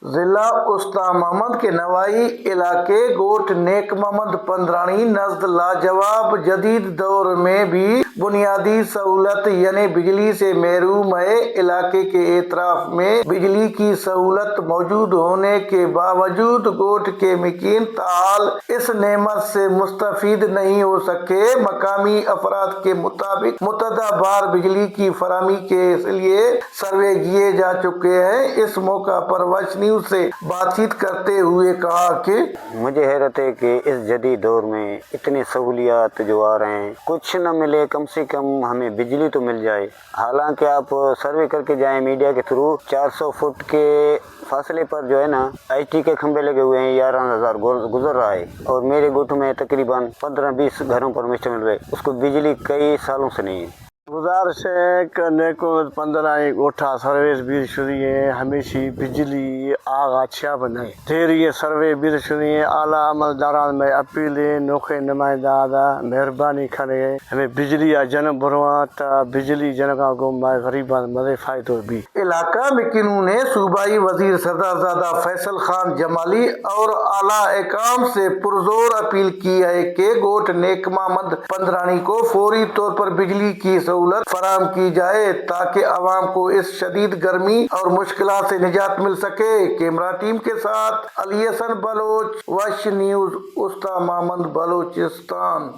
ضلع استا محمد کے نوائی علاقے گوٹھ نیک محمد پندرانی نزد لاجواب جدید دور میں بھی بنیادی سہولت یعنی بجلی سے محروم ہے۔ علاقے کے اطراف میں بجلی کی سہولت موجود ہونے کے باوجود گوٹھ کے مکین تاحال اس نعمت سے مستفید نہیں ہو سکے۔ مقامی افراد کے مطابق متعدد بار بجلی کی فراہمی کے لیے سروے کیے جا چکے ہیں۔ اس موقع پر واچ نیوز سے بات چیت کرتے ہوئے کہا کہ مجھے حیرت ہے کہ اس جدید دور میں اتنی سہولیات جو آ رہے ہیں، کچھ نہ ملے کم سے کم ہمیں بجلی تو مل جائے۔ حالانکہ آپ سروے کر کے جائیں میڈیا کے تھرو، 400 فٹ کے فاصلے پر جو ہے نا آئی ٹی کے کھمبے لگے ہوئے ہیں، 11,000 گزر رہا ہے، اور میرے گوٹھ میں تقریباً 15-20 گھروں پر مشتمل ہے، اس کو بجلی کئی سالوں سے نہیں ہے۔ گزارش ہے کہ نیکو 15 گوٹھا سروس بھی شروع ہے، ہمیشہ بجلی آگ اچھا بنائے دیر یہ سروے بھی شروع ہے۔ اعلیٰ عملداران میں اپیل ہے، نوکھے نمائندہ مہربانی کرے ہمیں بجلی جنم برواں تا بجلی جنگا کو غریبان مدے فائدہ بھی۔ علاقہ مکینوں نے صوبائی وزیر سردار زادہ فیصل خان جمالی اور اعلیٰ حکام سے پرزور اپیل کی ہے کہ گوٹھ نیک محمد پندرانی کو فوری طور پر بجلی کی سہولت فراہم کی جائے تاکہ عوام کو اس شدید گرمی اور مشکلات سے نجات مل سکے۔ کیمرہ ٹیم کے ساتھ علی حسن بلوچ، واچ نیوز، استا محمد، بلوچستان۔